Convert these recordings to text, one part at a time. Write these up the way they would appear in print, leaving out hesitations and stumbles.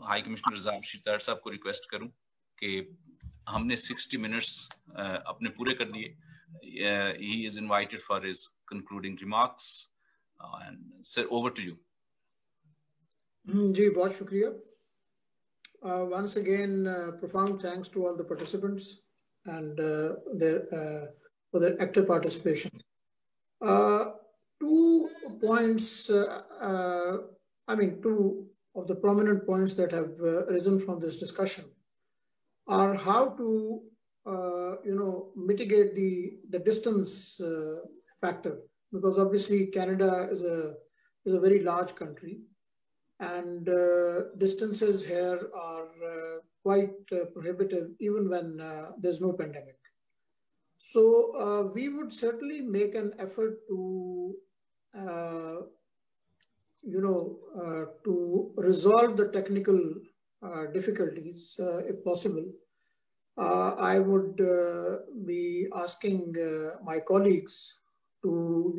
High commissioner शितार साहब को request करूं कि हमने 60 मिनट्स अपने पूरे कर लिए. He is invited for his concluding remarks. And sir, over to you. जी बहुत शुक्रिया. Once again, profound thanks to all the participants and for their active participation. 2 points, two of the prominent points that have arisen from this discussion are how to, mitigate the distance factor, because obviously Canada is a very large country, and distances here are quite prohibitive even when there's no pandemic. So we would certainly make an effort to, to resolve the technical difficulties if possible. I would be asking my colleagues to,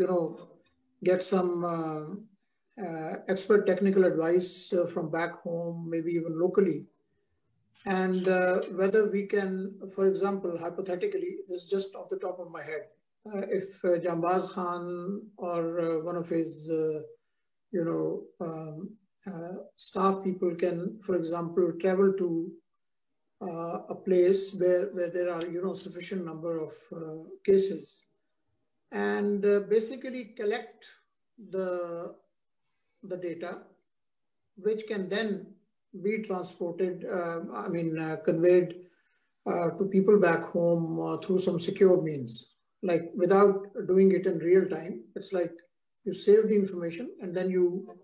get some expert technical advice from back home, maybe even locally. And whether we can, for example, hypothetically, this is just off the top of my head, if Jambaz Khan or one of his, staff people can, for example, travel to a place where there are, sufficient number of cases, and basically collect the data, which can then be transported, conveyed to people back home through some secure means, like without doing it in real time. It's like you save the information and then you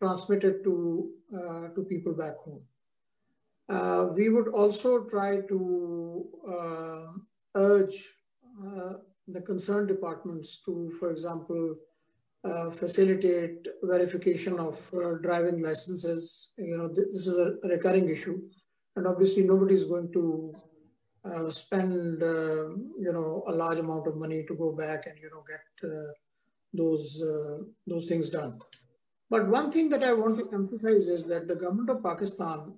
transmit it to people back home. We would also try to urge the concerned departments to, for example, facilitate verification of driving licenses. This is a recurring issue, and obviously nobody is going to spend a large amount of money to go back and get those things done. But one thing that I want to emphasize is that the government of Pakistan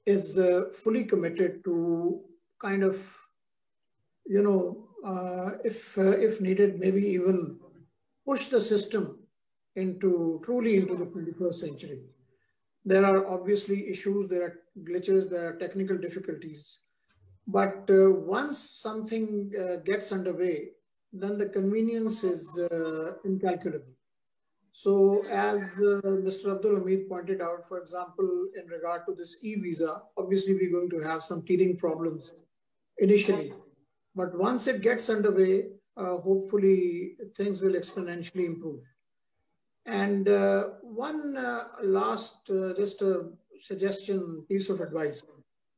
is fully committed to kind of, if needed, maybe even push the system truly into the 21st century. There are obviously issues, there are glitches, there are technical difficulties. But once something gets underway, then the convenience is incalculable. So as Mr. Abdul Hamid pointed out, for example, in regard to this e-visa, obviously we're going to have some teething problems initially. But once it gets underway, hopefully things will exponentially improve. And one last, just a suggestion, piece of advice,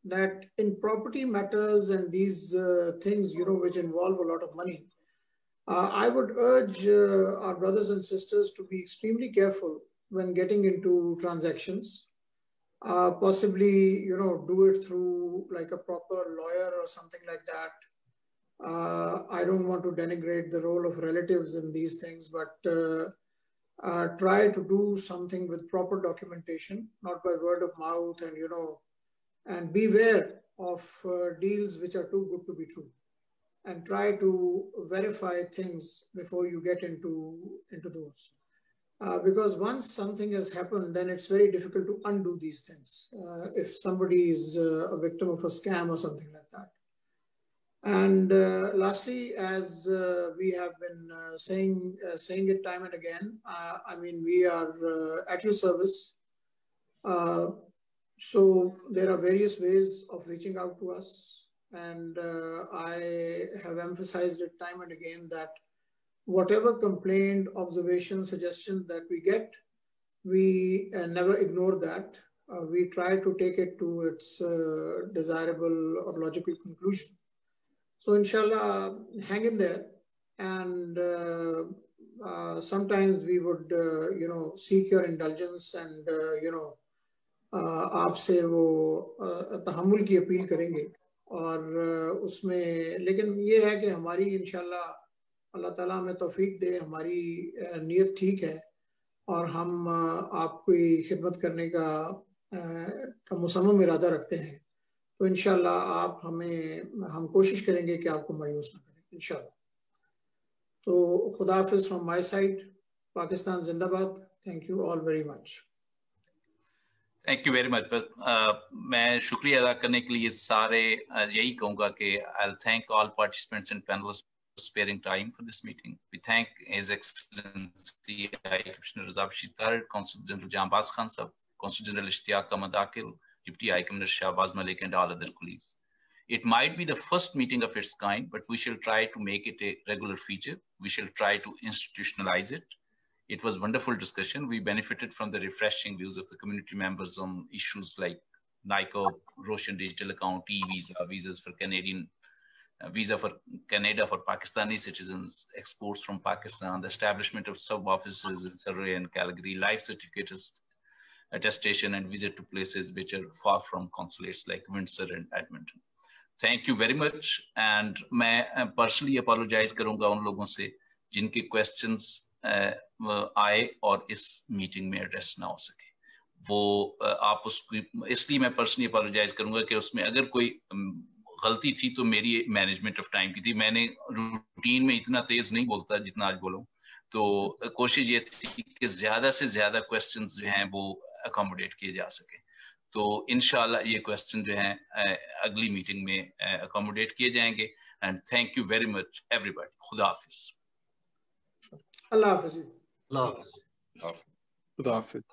that in property matters and these things, which involve a lot of money, I would urge our brothers and sisters to be extremely careful when getting into transactions. Possibly, do it through like a proper lawyer or something like that. I don't want to denigrate the role of relatives in these things, but try to do something with proper documentation, not by word of mouth, and and beware of deals which are too good to be true, and try to verify things before you get into those. Because once something has happened, then it's very difficult to undo these things if somebody is a victim of a scam or something like that. And lastly, as we have been saying it time and again, we are at your service. So there are various ways of reaching out to us, and I have emphasized it time and again that whatever complaint, observation, suggestion that we get, we never ignore that. We try to take it to its desirable or logical conclusion. So inshallah, hang in there, and sometimes we would, seek your indulgence and, आपसे वो तहम्मुल की appeal करेंगे, और उसमें लेकिन ये है कि हमारी इंशाल्लाह अल्लाह ताला हमें तौफीक दे, हमारी नीयत ठीक है और हम आपकी खिदमत करने का का मुसम्मम इरादा रखते हैं तो इंशाल्लाह हम कोशिश करेंगे कि आपको मायूस ना करें इंशाल्लाह। तो खुदा हाफिज़ फ्रॉम माय साइड, पाकिस्तान जिंदाबाद। Thank you all very much. Thank you very much. मैं शुक्रिया अदा करने के लिए सारे यही कहूँगा कि आई thank all participants and panelist sparing time for this meeting. We thank His Excellency High Commissioner Raza Bashir III, Consul General Jambaz Khan Sahab, Consul General Ishtiyaq Ahmad Akil, Deputy High Commissioner Shahbaz Malik, and all other colleagues. It might be the first meeting of its kind, but we shall try to make it a regular feature. We shall try to institutionalize it. It was wonderful discussion. We benefited from the refreshing views of the community members on issues like NICO, Roshan Digital Account, e-visa, visas for visa for Canada for Pakistani citizens, exports from Pakistan, the establishment of sub-offices in Surrey and Calgary, life certificates, attestation, and visit to places which are far from consulates like Windsor and Edmonton. Thank you very much. And मैं personally apologize करूँगा उन लोगों से जिनके questions आए और इस meeting में address ना हो सके। वो आप उसको इसलिए मैं personally apologize करूँगा कि उसमें अगर कोई गलती थी तो मेरी मैनेजमेंट ऑफ टाइम की थी। मैंने रूटीन में इतना तेज नहीं बोलता जितना आज बोलूं, तो कोशिश ये थी कि ज्यादा से ज्यादा क्वेश्चंस जो हैं वो अकोमोडेट किए जा सके। तो इंशाल्लाह ये क्वेश्चन जो हैं अगली मीटिंग में अकोमोडेट किए जाएंगे। And thank you very much everybody. खुदा हाफिज। अल्लाह हाफिज। खुदा हाफिज।